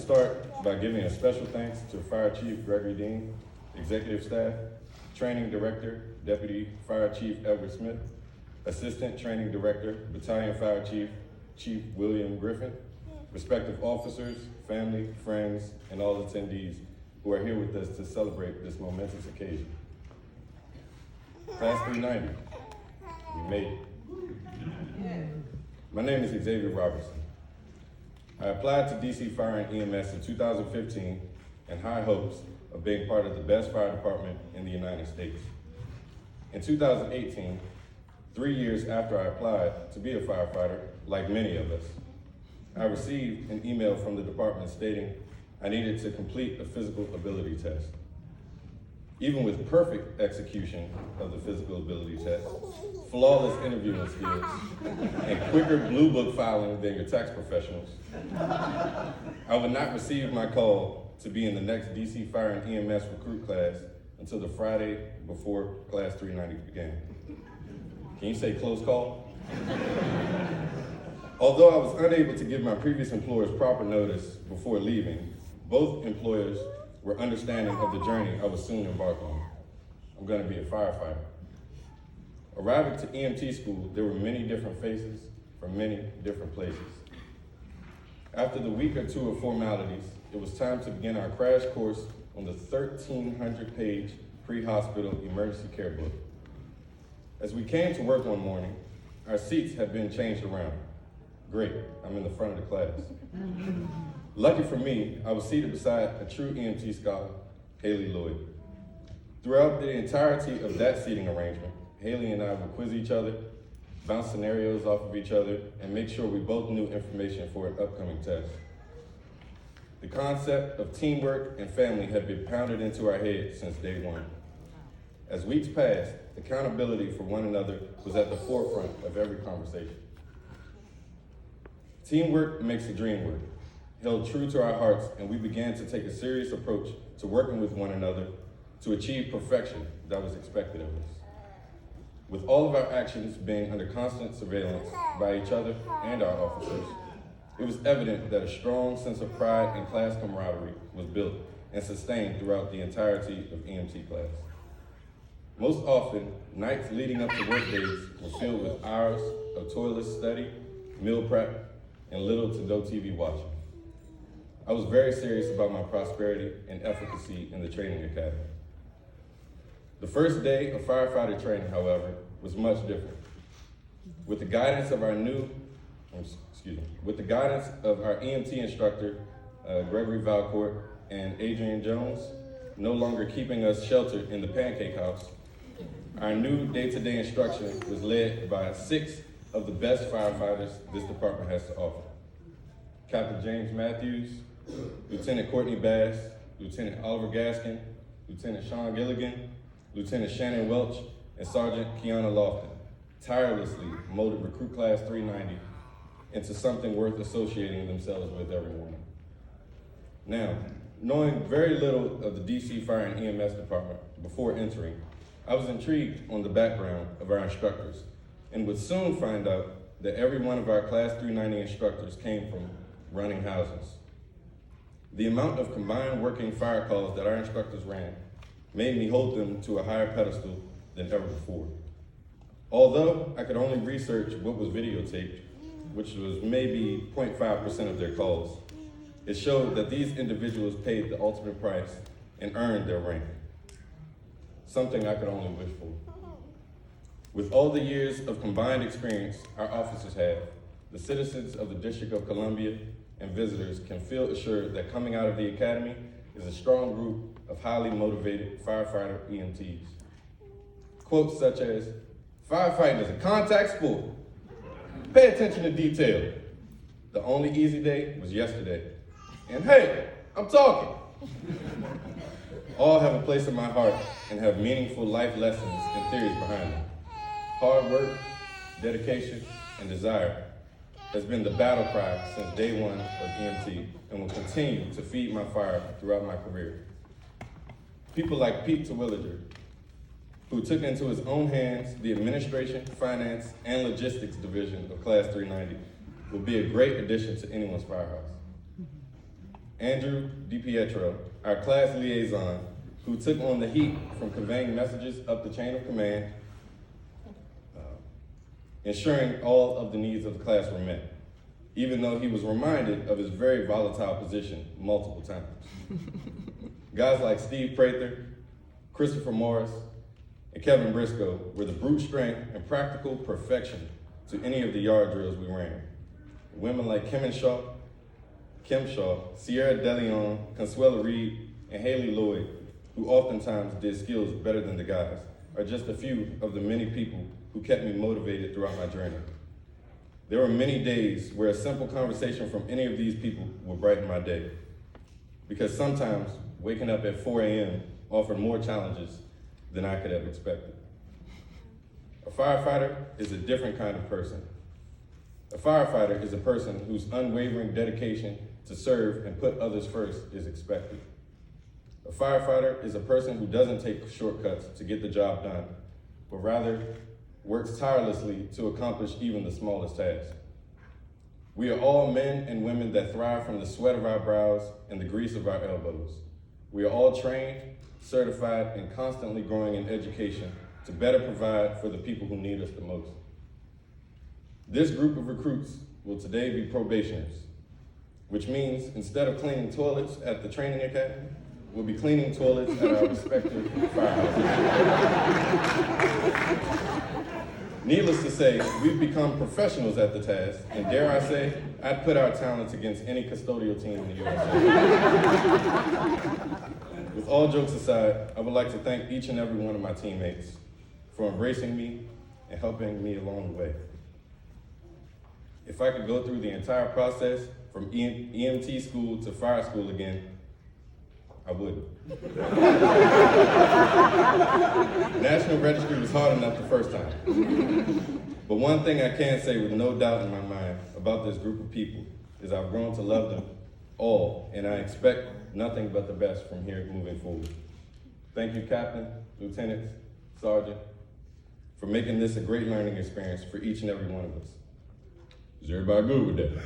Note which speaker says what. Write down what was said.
Speaker 1: start by giving a special thanks to Fire Chief Gregory Dean, Executive Staff, Training Director, Deputy Fire Chief Edward Smith, Assistant Training Director, Battalion Fire Chief, Chief William Griffin, respective officers, family, friends, and all attendees who are here with us to celebrate this momentous occasion. Class 390, we made it. My name is Xavier Robertson. I applied to DC Fire and EMS in 2015 in high hopes of being part of the best fire department in the United States. In 2018, 3 years after I applied to be a firefighter, like many of us, I received an email from the department stating I needed to complete a physical ability test. Even with perfect execution of the physical ability test, flawless interviewing skills, and quicker blue book filing than your tax professionals, I would not receive my call to be in the next DC Fire and EMS recruit class until the Friday before Class 390 began. Can you say close call? Although I was unable to give my previous employers proper notice before leaving, both employers were understanding of the journey I was soon embarked on. I'm going to be a firefighter. Arriving to EMT school, there were many different faces from many different places. After the week or two of formalities, it was time to begin our crash course on the 1,300-page pre-hospital emergency care book. As we came to work one morning, our seats had been changed around. Great, I'm in the front of the class. Lucky for me, I was seated beside a true EMT scholar, Haley Lloyd. Throughout the entirety of that seating arrangement, Haley and I would quiz each other, bounce scenarios off of each other, and make sure we both knew information for an upcoming test. The concept of teamwork and family had been pounded into our heads since day one. As weeks passed, accountability for one another was at the forefront of every conversation. Teamwork makes the dream work, held true to our hearts, and we began to take a serious approach to working with one another to achieve perfection that was expected of us. With all of our actions being under constant surveillance by each other and our officers, it was evident that a strong sense of pride and class camaraderie was built and sustained throughout the entirety of EMT class. Most often, nights leading up to work days were filled with hours of toilless study, meal prep, and little to no TV watching. I was very serious about my prosperity and efficacy in the training academy. The first day of firefighter training, however, was much different. With the guidance of our EMT instructor, Gregory Valcourt and Adrian Jones, no longer keeping us sheltered in the pancake house, our new day-to-day instruction was led by 6 of the best firefighters this department has to offer. Captain James Matthews, Lieutenant Courtney Bass, Lieutenant Oliver Gaskin, Lieutenant Sean Gilligan, Lieutenant Shannon Welch, and Sergeant Kiana Lofton tirelessly molded Recruit Class 390 into something worth associating themselves with every morning. Now, knowing very little of the DC Fire and EMS department before entering, I was intrigued on the background of our instructors and would soon find out that every one of our Class 390 instructors came from running houses. The amount of combined working fire calls that our instructors ran made me hold them to a higher pedestal than ever before. Although I could only research what was videotaped, which was maybe 0.5% of their calls, it showed that these individuals paid the ultimate price and earned their rank. Something I could only wish for. With all the years of combined experience our officers have, the citizens of the District of Columbia and visitors can feel assured that coming out of the academy is a strong group of highly motivated firefighter EMTs. Quotes such as, "Firefighting is a contact sport. Pay attention to detail. The only easy day was yesterday. And hey, I'm talking." All have a place in my heart and have meaningful life lessons and theories behind them. Hard work, dedication, and desire has been the battle cry since day one of EMT and will continue to feed my fire throughout my career. People like Pete Terwilliger, who took into his own hands the administration, finance, and logistics division of Class 390, will be a great addition to anyone's firehouse. Andrew DiPietro, our class liaison, who took on the heat from conveying messages up the chain of command, ensuring all of the needs of the class were met, even though he was reminded of his very volatile position multiple times. Guys like Steve Prather, Christopher Morris, and Kevin Briscoe were the brute strength and practical perfection to any of the yard drills we ran. Women like Kim Shaw, Sierra DeLeon, Consuela Reed, and Haley Lloyd, who oftentimes did skills better than the guys, are just a few of the many people who kept me motivated throughout my journey. There were many days where a simple conversation from any of these people would brighten my day, because sometimes waking up at 4 a.m. offered more challenges than I could have expected. A firefighter is a different kind of person. A firefighter is a person whose unwavering dedication to serve and put others first is expected. A firefighter is a person who doesn't take shortcuts to get the job done, but rather works tirelessly to accomplish even the smallest task. We are all men and women that thrive from the sweat of our brows and the grease of our elbows. We are all trained, certified, and constantly growing in education to better provide for the people who need us the most. This group of recruits will today be probationers, which means instead of cleaning toilets at the training academy, we'll be cleaning toilets at our respective firehouses. Needless to say, we've become professionals at the task, and dare I say, I'd put our talents against any custodial team in the USA. With all jokes aside, I would like to thank each and every one of my teammates for embracing me and helping me along the way. If I could go through the entire process from EMT school to fire school again, I would. National Registry was hard enough the first time. But one thing I can say with no doubt in my mind about this group of people is I've grown to love them all, and I expect nothing but the best from here moving forward. Thank you, Captain, Lieutenants, Sergeant, for making this a great learning experience for each and every one of us. Is everybody good with that?